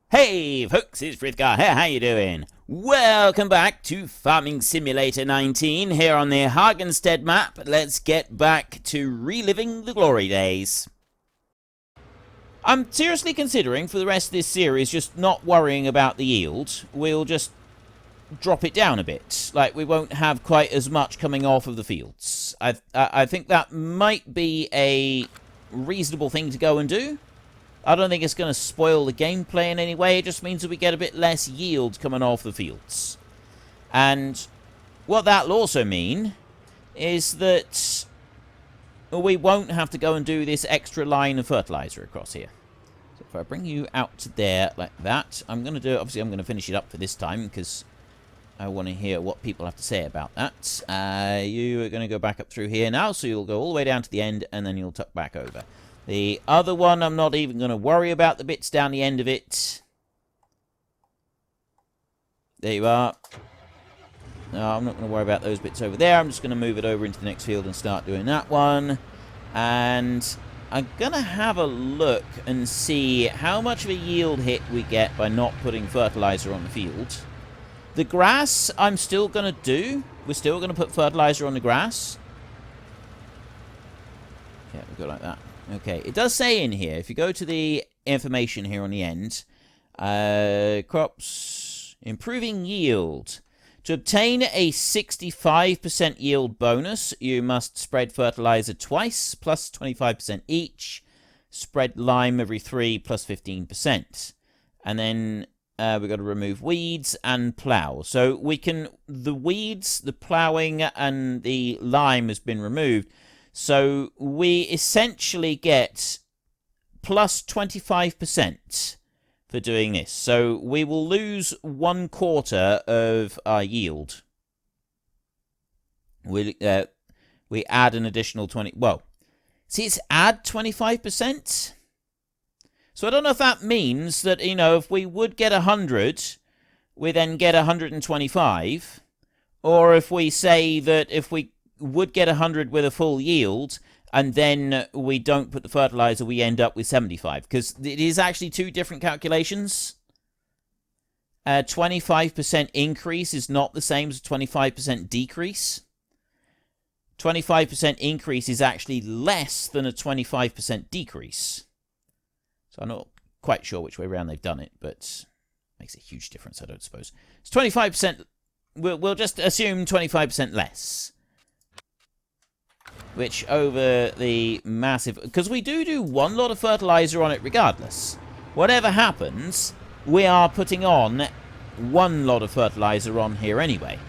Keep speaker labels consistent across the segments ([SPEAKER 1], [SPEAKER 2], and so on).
[SPEAKER 1] Hey folks, it's Frithgar here, how you doing? Welcome back to Farming Simulator 19 here on the Hagenstedt map. Let's get back to reliving the glory days. I'm seriously considering for the rest of this series just not worrying about the yield. We'll just drop it down a bit. Like, we won't have quite as much coming off of the fields. I think that might be a reasonable thing to go and do. I don't think it's going to spoil the gameplay in any way. It just means that we get a bit less yield coming off the fields. And what that'll also mean is that we won't have to go and do this extra line of fertilizer across here. So if I bring you out to there like that, I'm going to do it. Obviously, I'm going to finish it up for this time because I want to hear what people have to say about that. You are going to go back up through here now, so you'll go all the way down to the end, and then you'll tuck back over. The other one, I'm not even going to worry about the bits down the end of it. There you are. No, I'm not going to worry about those bits over there. I'm just going to move it over into the next field and start doing that one. And I'm going to have a look and see how much of a yield hit we get by not putting fertilizer on the field. The grass, I'm still going to do. We're still going to put fertilizer on the grass. Yeah, we'll go like that. Okay, it does say in here, if you go to the information here on the end, crops, improving yield. To obtain a 65% yield bonus, you must spread fertilizer twice, plus 25% each. Spread lime every 3, plus 15%. And then we've got to remove weeds and plow. So we can, the weeds, the plowing, and the lime has been removed. So we essentially get plus 25% for doing this. So we will lose 1/4 of our yield. We add an additional 20. Well, see, it's add 25%. So I don't know if that means that, you know, if we would get 100, we then get 125, or if we say that if we would get 100 with a full yield, and then we don't put the fertilizer, we end up with 75. Because it is actually two different calculations. 25% increase is not the same as 25% decrease. 25% increase is actually less than a 25% decrease. So I'm not quite sure which way around they've done it, but it makes a huge difference, I don't suppose. It's 25%. We'll just assume 25% less. Which over the massive... Because we do one lot of fertilizer on it regardless. Whatever happens, we are putting on one lot of fertilizer on here anyway.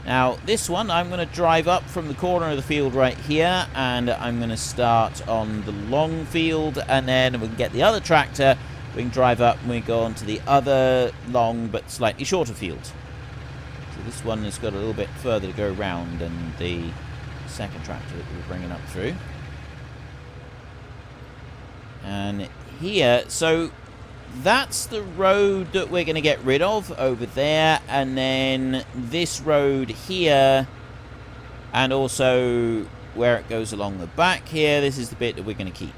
[SPEAKER 1] Now, this one, I'm going to drive up from the corner of the field right here. And I'm going to start on the long field. And then we can get the other tractor. We can drive up and we go on to the other long but slightly shorter field. So this one has got a little bit further to go around than the second tractor that we're bringing up through. And here, so that's the road that we're going to get rid of over there, and then this road here, and also where it goes along the back here, this is the bit that we're going to keep.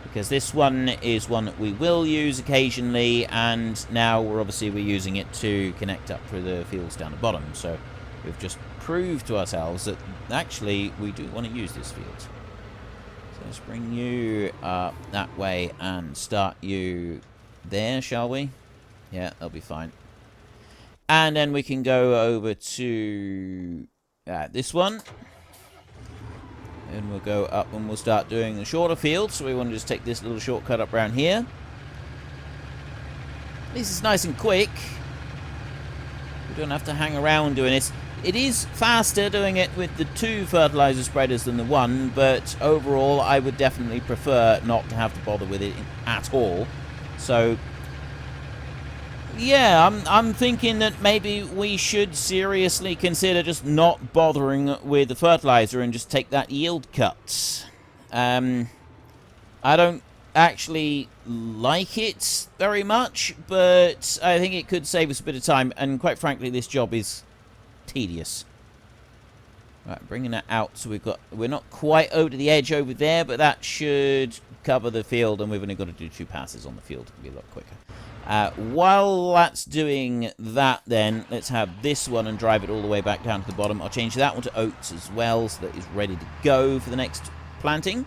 [SPEAKER 1] Because this one is one that we will use occasionally, and now we're using it to connect up through the fields down the bottom. So we've just proved to ourselves that actually we do want to use this field. So let's bring you up that way and start you there, shall we? Yeah, that'll be fine. And then we can go over to this one. And we'll go up and we'll start doing the shorter field. So we want to just take this little shortcut up around here. This is nice and quick. We don't have to hang around doing this. It is faster doing it with the 2 fertilizer spreaders than the 1, but overall I would definitely prefer not to have to bother with it at all. So yeah, I'm thinking that maybe we should seriously consider just not bothering with the fertilizer and just take that yield cut. I don't actually like it very much, but I think it could save us a bit of time, and quite frankly this job is tedious. Right, bringing that out, so we're not quite over to the edge over there, but that should cover the field, and we've only got to do 2 passes on the field. It'll be a lot quicker. While that's doing that, then, let's have this one and drive it all the way back down to the bottom. I'll change that one to oats as well, so that it's ready to go for the next planting.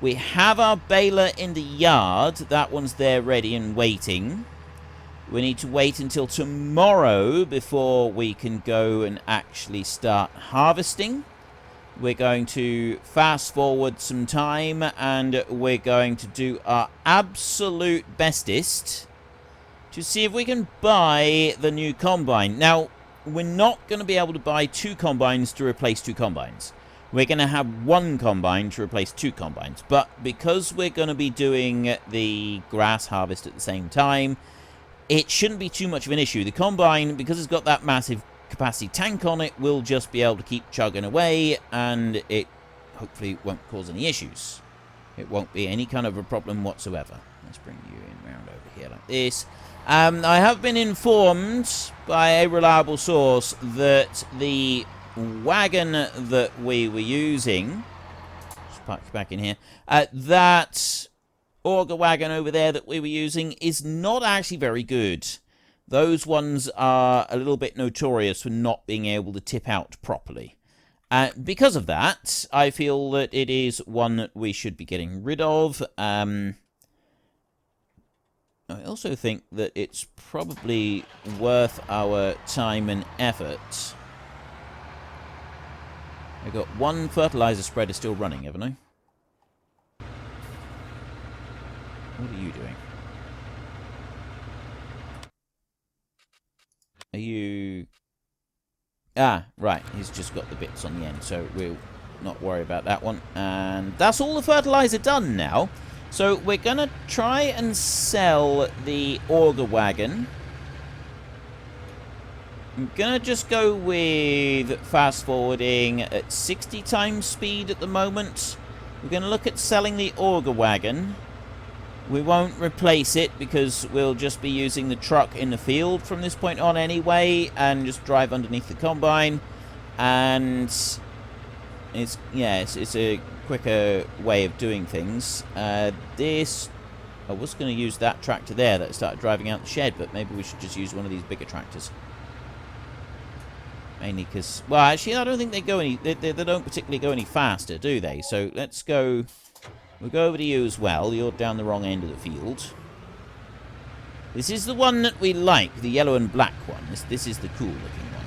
[SPEAKER 1] We have our baler in the yard. That one's there ready and waiting. We need to wait until tomorrow before we can go and actually start harvesting. We're going to fast forward some time, and we're going to do our absolute bestest to see if we can buy the new combine. Now, we're not going to be able to buy 2 combines to replace 2 combines. We're going to have 1 combine to replace 2 combines. But because we're going to be doing the grass harvest at the same time, it shouldn't be too much of an issue. The combine, because it's got that massive capacity tank on it, will just be able to keep chugging away, and it hopefully won't cause any issues. It won't be any kind of a problem whatsoever. Let's bring you in round over here like this. I have been informed by a reliable source that the wagon that we were using, just park you back in here, that auger wagon over there that we were using is not actually very good. Those ones are a little bit notorious for not being able to tip out properly. Because of that, I feel that it is one that we should be getting rid of. I also think that it's probably worth our time and effort. I've got 1 fertilizer spreader still running, haven't I? What are you doing? Are you... Ah, right. He's just got the bits on the end, so we'll not worry about that one. And that's all the fertilizer done now. So we're going to try and sell the auger wagon. I'm going to just go with fast forwarding at 60 times speed at the moment. We're going to look at selling the auger wagon. We won't replace it because we'll just be using the truck in the field from this point on anyway, and just drive underneath the combine. And it's a quicker way of doing things. I was going to use that tractor there that started driving out the shed, but maybe we should just use one of these bigger tractors. Mainly because, well, actually, I don't think they go any. They don't particularly go any faster, do they? So let's go. We'll go over to you as well. You're down the wrong end of the field. This is the one that we like, the yellow and black one. This is the cool-looking one.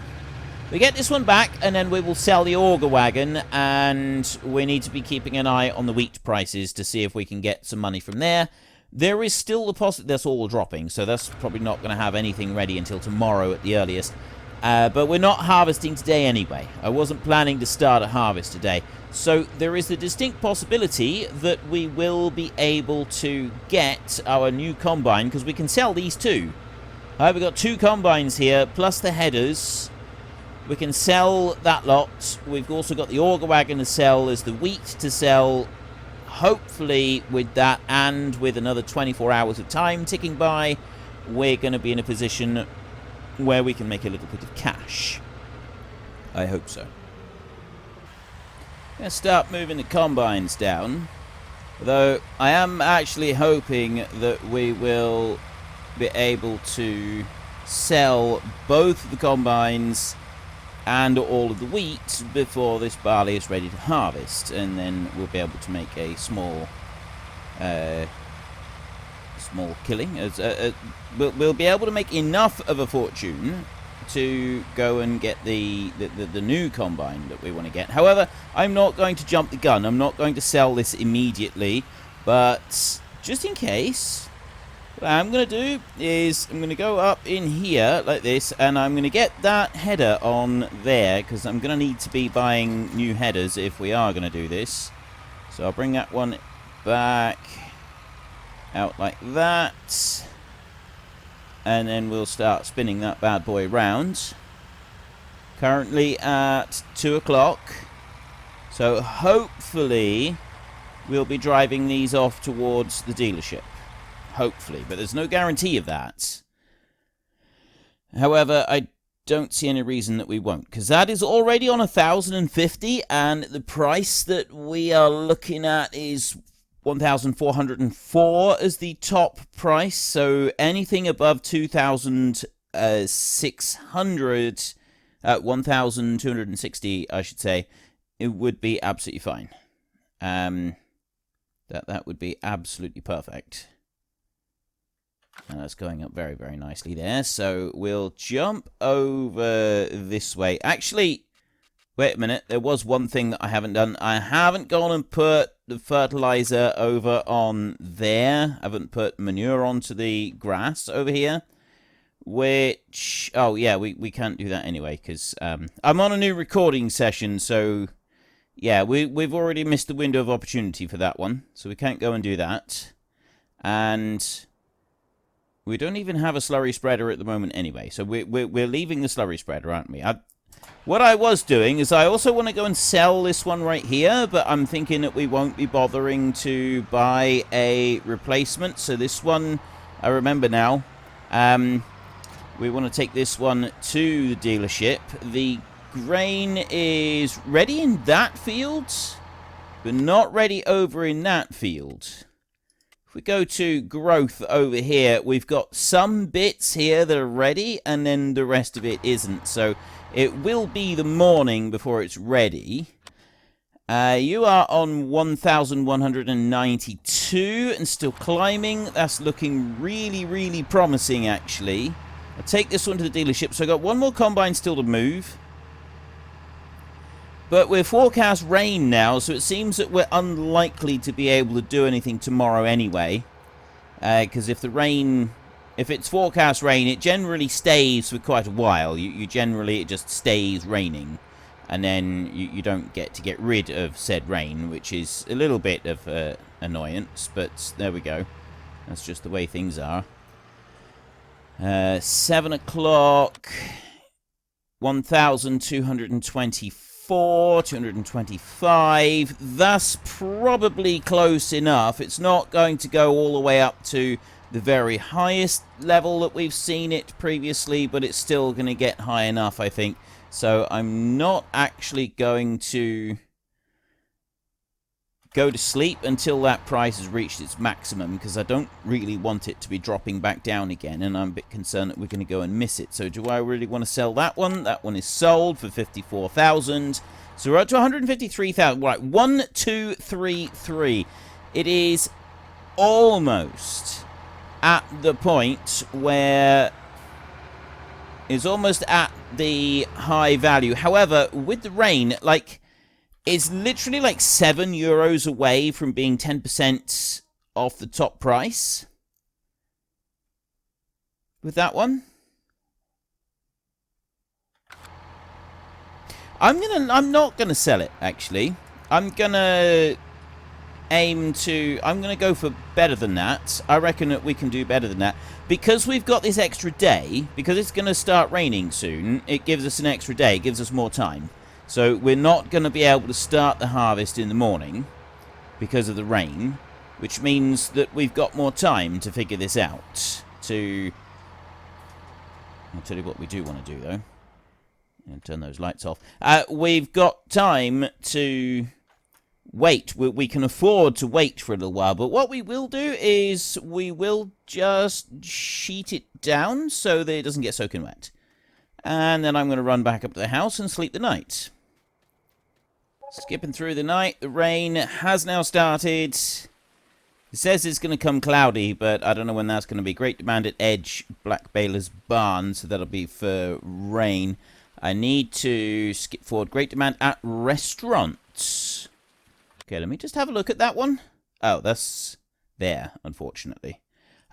[SPEAKER 1] We get this one back, and then we will sell the auger wagon, and we need to be keeping an eye on the wheat prices to see if we can get some money from there. There is still the possibility that's all dropping, so that's probably not going to have anything ready until tomorrow at the earliest. But we're not harvesting today anyway. I wasn't planning to start a harvest today. So there is the distinct possibility that we will be able to get our new combine, because we can sell these 2. We've got 2 combines here, plus the headers. We can sell that lot. We've also got the auger wagon to sell. There's the wheat to sell. Hopefully with that, and with another 24 hours of time ticking by, we're going to be in a position where we can make a little bit of cash. I hope so. I'm going to start moving the combines down. Although I am actually hoping that we will be able to sell both the combines and all of the wheat before this barley is ready to harvest. And then we'll be able to make a small killing. We'll be able to make enough of a fortune to go and get the new combine that we want to get. However, I'm not going to jump the gun. I'm not going to sell this immediately, but just in case, what I'm going to do is I'm going to go up in here like this, and I'm going to get that header on there, because I'm going to need to be buying new headers if we are going to do this. So I'll bring that one back out like that, and then we'll start spinning that bad boy round. Currently at 2 o'clock, so hopefully we'll be driving these off towards the dealership. Hopefully, but there's no guarantee of that. However, I don't see any reason that we won't, because that is already on 1,050, and the price that we are looking at is 1,404 as the top price. So anything above 2,600, 1,260, I should say, it would be absolutely fine. That would be absolutely perfect. And that's going up very, very nicely there. So we'll jump over this way. Actually, wait a minute. There was one thing that I haven't done. I haven't gone and put the fertilizer over on there. I haven't put manure onto the grass over here. Which, oh yeah, we can't do that anyway, because I'm on a new recording session, so yeah, we've already missed the window of opportunity for that one, so we can't go and do that. And we don't even have a slurry spreader at the moment anyway, so we're leaving the slurry spreader, aren't we? What I was doing is I also want to go and sell this one right here, but I'm thinking that we won't be bothering to buy a replacement, so this one, I remember now, we want to take this one to the dealership. The grain is ready in that field, but not ready over in that field. If we go to growth over here, we've got some bits here that are ready, and then the rest of it isn't. So it will be the morning before it's ready. You are on 1,192 and still climbing. That's looking really, really promising, actually. I'll take this one to the dealership. So I've got one more combine still to move. But we're forecast rain now, so it seems that we're unlikely to be able to do anything tomorrow anyway. Because if it's forecast rain, it generally stays for quite a while. It just stays raining. And then you don't get rid of said rain, which is a little bit of annoyance. But there we go. That's just the way things are. 7 o'clock, 1,224, 225. That's probably close enough. It's not going to go all the way up to the very highest level that we've seen it previously, but it's still going to get high enough, I think. So I'm not actually going to go to sleep until that price has reached its maximum, because I don't really want it to be dropping back down again, and I'm a bit concerned that we're going to go and miss it. So do I really want to sell that one? That one is sold for 54,000. So we're up to 153,000. Right, 1, 2, 3, 3. It is almost at the point where it's almost at the high value. However, with the rain, like, it's literally like €7 away from being 10% off the top price with that one. I'm not gonna sell it, actually. I'm gonna go for better than that. I reckon that we can do better than that. Because we've got this extra day, because it's gonna start raining soon, it gives us an extra day, it gives us more time. So we're not going to be able to start the harvest in the morning because of the rain, which means that we've got more time to figure this out. I'll tell you what we do want to do, though. And turn those lights off. We've got time to wait. We can afford to wait for a little while, but what we will do is we will just sheet it down so that it doesn't get soaking wet. And then I'm going to run back up to the house and sleep the night. Skipping through the night, the rain has now started. It says it's going to come cloudy, but I don't know when that's going to be. Great demand at Edge, Black Baler's Barn, so that'll be for rain. I need to skip forward. Great demand at restaurants. Okay, let me just have a look at that one. Oh, that's there, unfortunately.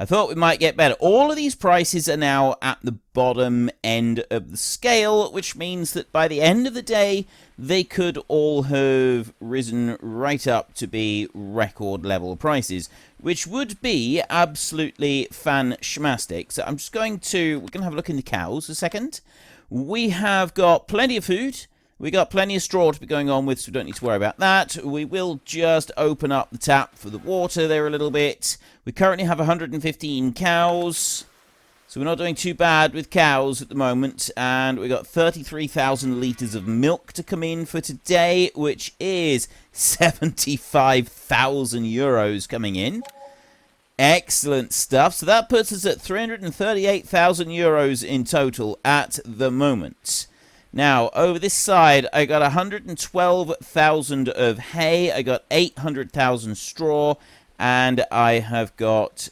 [SPEAKER 1] I thought we might get better. All of these prices are now at the bottom end of the scale, which means that by the end of the day, they could all have risen right up to be record level prices, which would be absolutely fan-schmastic. So I'm just we're going to have a look in the cows a second. We have got plenty of food. We got plenty of straw to be going on with, so we don't need to worry about that. We will just open up the tap for the water there a little bit. We currently have 115 cows. So we're not doing too bad with cows at the moment, and we've got 33,000 litres of milk to come in for today, which is 75,000 euros coming in. Excellent stuff. So that puts us at 338,000 euros in total at the moment. Now, over this side, I got 112,000 of hay, I got 800,000 straw, and I have got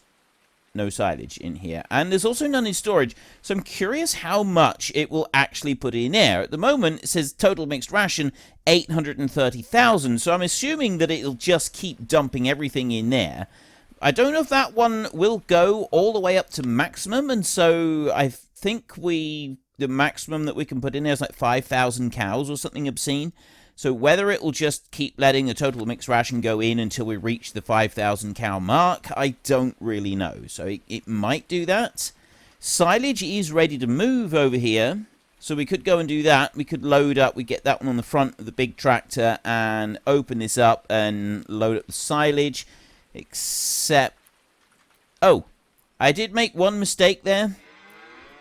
[SPEAKER 1] no silage in here. And there's also none in storage, so I'm curious how much it will actually put in there. At the moment, it says total mixed ration, 830,000, so I'm assuming that it'll just keep dumping everything in there. I don't know if that one will go all the way up to maximum, and so I think the maximum that we can put in there is like 5,000 cows or something obscene. So whether it will just keep letting the total mixed ration go in until we reach the 5,000 cow mark, I don't really know. So it might do that. Silage is ready to move over here. So we could go and do that. We could load up. We get that one on the front of the big tractor and open this up and load up the silage. Except, oh, I did make one mistake there.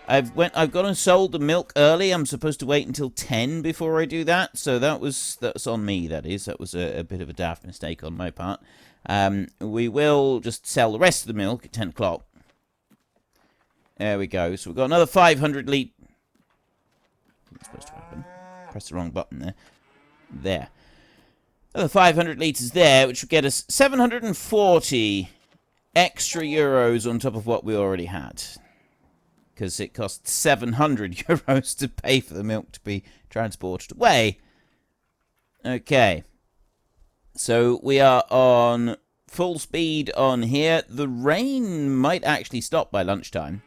[SPEAKER 1] I've gone and sold the milk early. I'm supposed to wait until 10 before I do that. So that's on me, that is. That was a bit of a daft mistake on my part. We will just sell the rest of the milk at 10 o'clock. There we go. So we've got another 500 litre. What's supposed to happen? Press the wrong button there. There. Another 500 litres there, which will get us 740 extra euros on top of what we already had. Because it costs 700 euros to pay for the milk to be transported away. Okay. So we are on full speed on here. The rain might actually stop by lunchtime.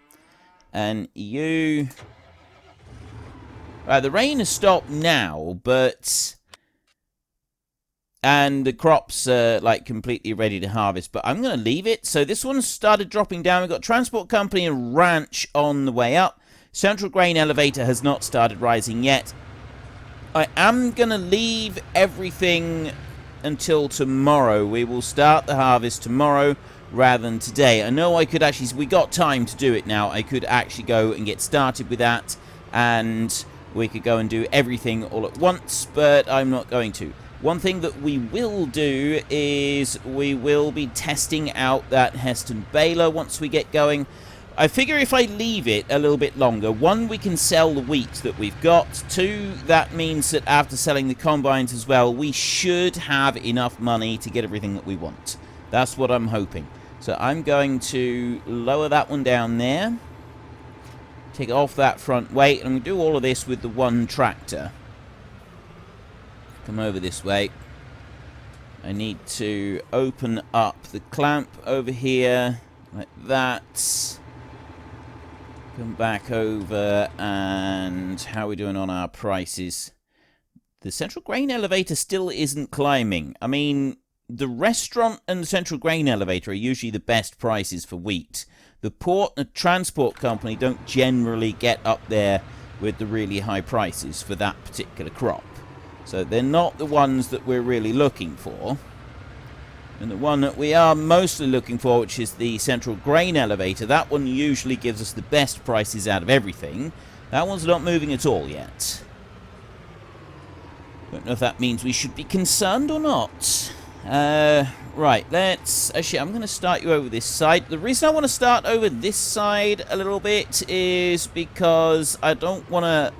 [SPEAKER 1] And you... the rain has stopped now, but... And the crops are, like, completely ready to harvest. But I'm going to leave it. So this one started dropping down. We've got transport company and ranch on the way up. Central grain elevator has not started rising yet. I am going to leave everything until tomorrow. We will start the harvest tomorrow rather than today. I know I could actually... We got time to do it now. I could actually go and get started with that. And we could go and do everything all at once. But I'm not going to. One thing that we will do is we will be testing out that Heston baler once we get going. I figure if I leave it a little bit longer, one, we can sell the wheat that we've got. Two, that means that after selling the combines as well, we should have enough money to get everything that we want. That's what I'm hoping. So I'm going to lower that one down there. Take off that front weight. And I'm going to do all of this with the one tractor. Come over this way. I need to open up the clamp over here like that. Come back over, and how are we doing on our prices? The central grain elevator still isn't climbing. I mean, the restaurant and the central grain elevator are usually the best prices for wheat. The port and the transport company don't generally get up there with the really high prices for that particular crop. So they're not the ones that we're really looking for. And the one that we are mostly looking for, which is the central grain elevator, that one usually gives us the best prices out of everything. That one's not moving at all yet. Don't know if that means we should be concerned or not. Right, let's... Actually, I'm going to start you over this side. The reason I want to start over this side a little bit is because I don't want to...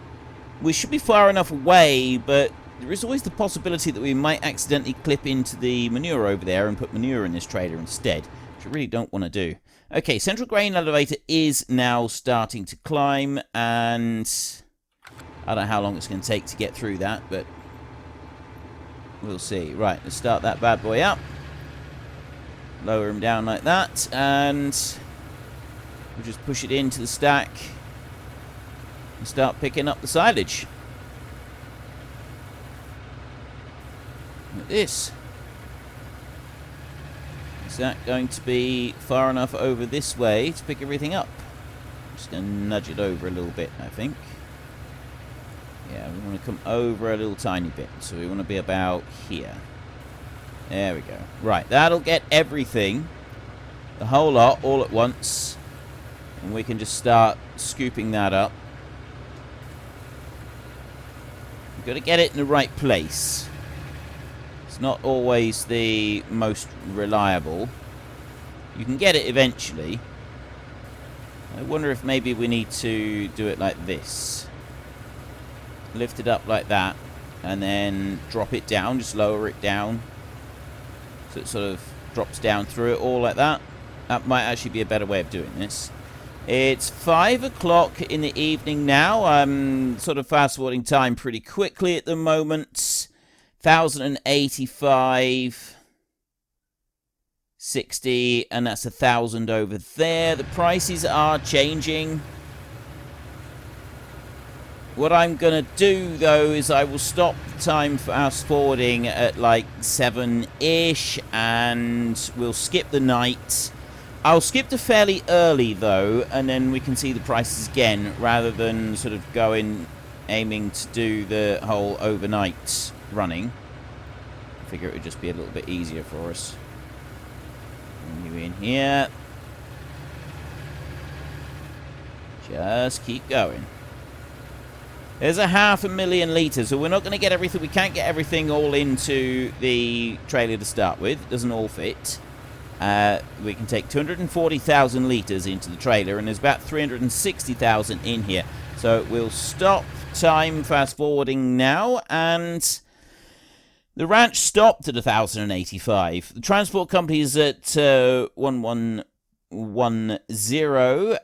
[SPEAKER 1] We should be far enough away, but... There is always the possibility that we might accidentally clip into the manure over there and put manure in this trailer instead, which I really don't want to do. Okay, central grain elevator is now starting to climb, and I don't know how long it's going to take to get through that, but we'll see. Right, let's start that bad boy up. Lower him down like that, and we'll just push it into the stack and start picking up the silage. Look at this. Is that going to be far enough over this way to pick everything up? I'm just going to nudge it over a little bit, I think. Yeah, we want to come over a little tiny bit. So we want to be about here. There we go. Right, that'll get everything, the whole lot, all at once. And we can just start scooping that up. We've got to get it in the right place. It's not always the most reliable. You can get it eventually. I wonder if maybe we need to do it like this. Lift it up like that. And then drop it down. Just lower it down. So it sort of drops down through it all like that. That might actually be a better way of doing this. It's 5 o'clock in the evening now. I'm sort of fast-forwarding time pretty quickly at the moment. 1,085, 60, and that's 1,000 over there. The prices are changing. What I'm going to do, though, is I will stop the time fast-forwarding at like 7-ish, and we'll skip the night. I'll skip to fairly early, though, and then we can see the prices again, rather than sort of aiming to do the whole overnight running. I figure it would just be a little bit easier for us. Bring you in here. Just keep going. There's 500,000 litres, so we're not going to get everything. We can't get everything all into the trailer to start with. It doesn't all fit. We can take 240,000 litres into the trailer, and there's about 360,000 in here. So we'll stop time fast-forwarding now, and the ranch stopped at 1,085. The transport company is at 1110,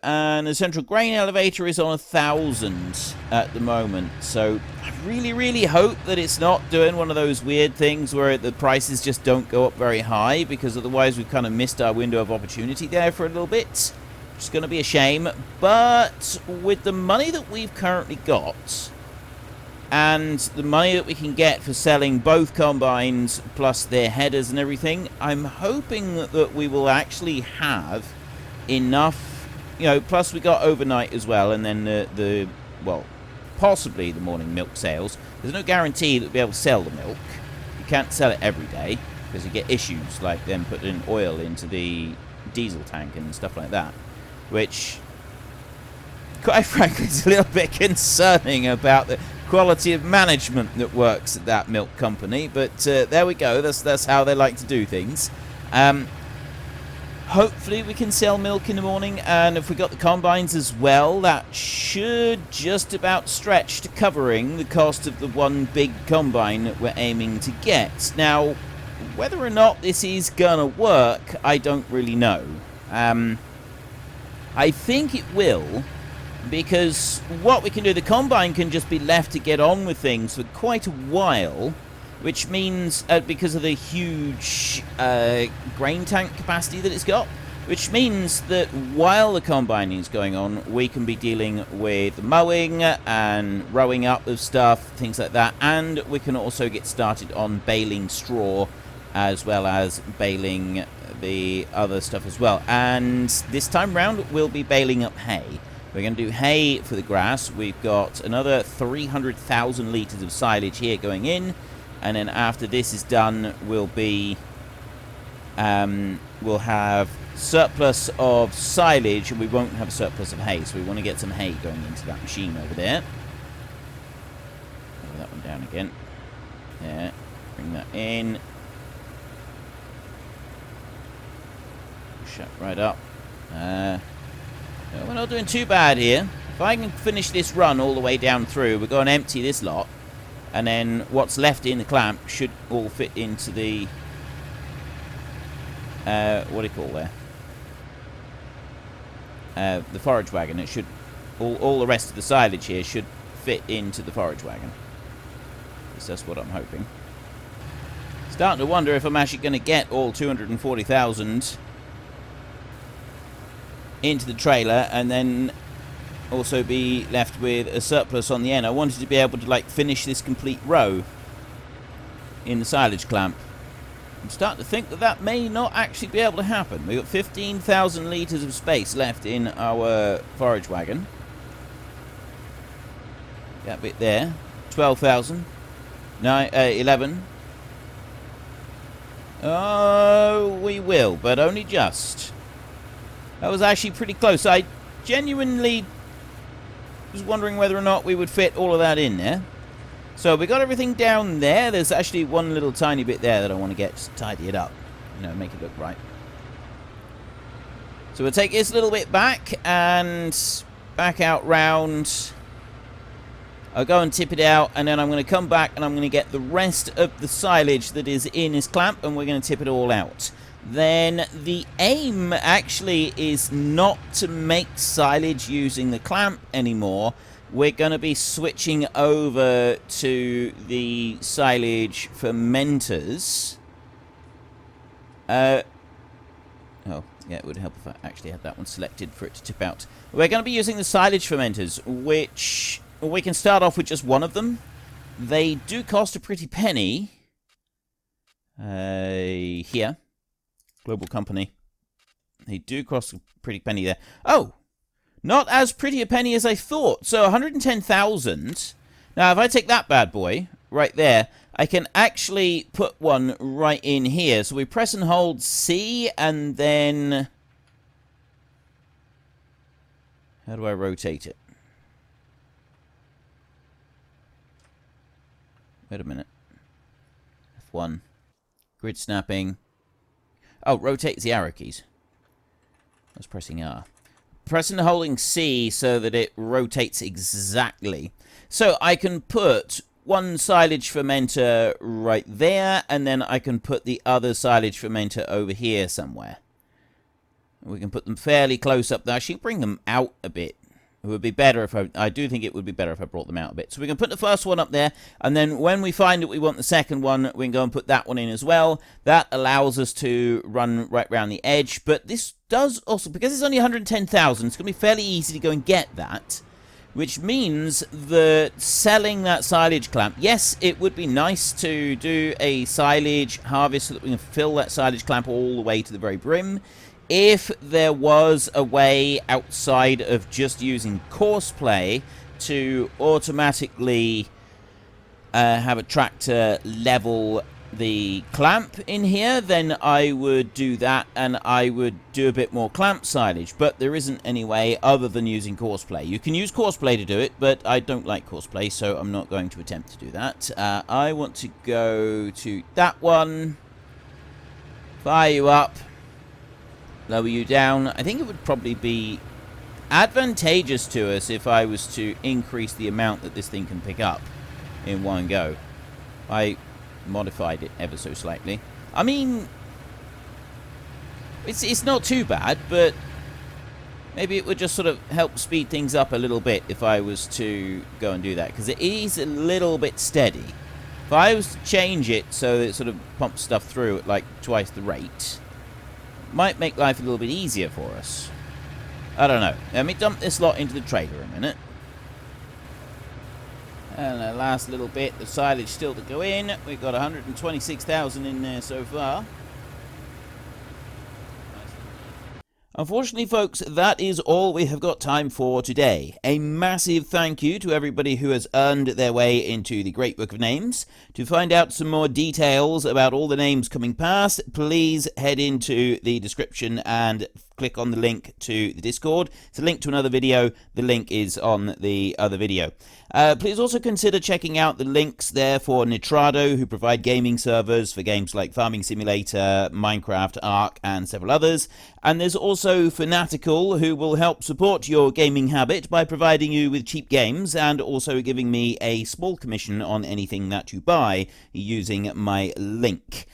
[SPEAKER 1] and the central grain elevator is on 1,000 at the moment. So I really hope that it's not doing one of those weird things where the prices just don't go up very high, because otherwise we've kind of missed our window of opportunity there for a little bit. It's going to be a shame. But with the money that we've currently got, and the money that we can get for selling both combines plus their headers and everything, I'm hoping that we will actually have enough, you know, plus we got overnight as well, and then well, possibly the morning milk sales. There's no guarantee that we'll be able to sell the milk. You can't sell it every day, because you get issues like them putting oil into the diesel tank and stuff like that, which, quite frankly, is a little bit concerning about the quality of management that works at that milk company. But there we go. That's how they like to do things. Hopefully we can sell milk in the morning, and if we got the combines as well, that should just about stretch to covering the cost of the one big combine that we're aiming to get. Now, whether or not this is gonna work, I don't really know. I think it will, because what we can do, the combine can just be left to get on with things for quite a while, which means, because of the huge grain tank capacity that it's got, which means that while the combining is going on, we can be dealing with mowing and rowing up of stuff, things like that, and we can also get started on baling straw, as well as baling the other stuff as well. And this time round, we'll be baling up hay. We're going to do hay for the grass. We've got another 300,000 litres of silage here going in. And then after this is done, we'll have surplus of silage, and we won't have a surplus of hay. So we want to get some hay going into that machine over there. Lower that one down again. There. Bring that in. Shut right up. We're not doing too bad here. If I can finish this run all the way down through, we're going to empty this lot, and then what's left in the clamp should all fit into the what do you call there? The forage wagon. It should all the rest of the silage here should fit into the forage wagon. At least that's what I'm hoping. Starting to wonder if I'm actually going to get all 240,000 into the trailer, and then also be left with a surplus on the end. I wanted to be able to like finish this complete row in the silage clamp. I'm starting to think that that may not actually be able to happen. We've got 15,000 litres of space left in our forage wagon. That bit there. 12,000. 11. Oh, we will, but only just. That was actually pretty close. I genuinely was wondering whether or not we would fit all of that in there. So we got everything down there. There's actually one little tiny bit there that I want to get, just tidy it up, you know, make it look right. So we'll take this little bit back and back out round. I'll go and tip it out, and then I'm going to come back and I'm going to get the rest of the silage that is in this clamp, and we're going to tip it all out. Then the aim actually is not to make silage using the clamp anymore. We're going to be switching over to the silage fermenters. Oh, yeah, it would help if I actually had that one selected for it to tip out. We're going to be using the silage fermenters, which we can start off with just one of them. They do cost a pretty penny. Here. Global company. They do cost a pretty penny there. Oh! Not as pretty a penny as I thought. So 110,000. Now, if I take that bad boy right there, I can actually put one right in here. So we press and hold C, and then... How do I rotate it? Wait a minute. F1. Grid snapping. Oh, rotates the arrow keys. I was pressing R. Pressing and holding C so that it rotates exactly. So I can put one silage fermenter right there, and then I can put the other silage fermenter over here somewhere. We can put them fairly close up there. Actually, bring them out a bit. It would be better if I do think it would be better if I brought them out a bit. So we can put the first one up there, and then when we find that we want the second one, we can go and put that one in as well. That allows us to run right around the edge, but this does also, because it's only 110,000, it's going to be fairly easy to go and get that, which means that selling that silage clamp, yes, it would be nice to do a silage harvest so that we can fill that silage clamp all the way to the very brim. If there was a way outside of just using courseplay to automatically have a tractor level the clamp in here, then I would do that, and I would do a bit more clamp silage. But there isn't any way other than using courseplay. You can use courseplay to do it, but I don't like courseplay, so I'm not going to attempt to do that. I want to go to that one, fire you up, lower you down. I think it would probably be advantageous to us if I was to increase the amount that this thing can pick up in one go. I modified it ever so slightly. I mean, it's not too bad, but maybe it would just sort of help speed things up a little bit if I was to go and do that, because it is a little bit steady. If I was to change it so that it sort of pumps stuff through at like twice the rate, might make life a little bit easier for us. I don't know. Let me dump this lot into the trailer a minute. And the last little bit, the silage still to go in. We've got 126,000 in there so far. Unfortunately, folks, that is all we have got time for today. A massive thank you to everybody who has earned their way into the Great Book of Names. To find out some more details about all the names coming past, please head into the description and click on the link to the Discord. It's a link to another video. The link is on the other video. Please also consider checking out the links there for Nitrado, who provide gaming servers for games like Farming Simulator, Minecraft, Ark, and several others. And there's also Fanatical, who will help support your gaming habit by providing you with cheap games and also giving me a small commission on anything that you buy using my link.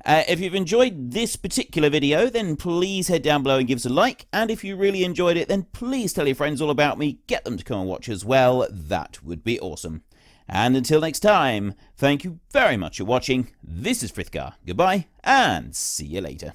[SPEAKER 1] If you've enjoyed this particular video, then please head down below and give us a like. And if you really enjoyed it, then please tell your friends all about me. Get them to come and watch as well. That would be awesome. And until next time, thank you very much for watching. This is Frithgar. Goodbye, and see you later.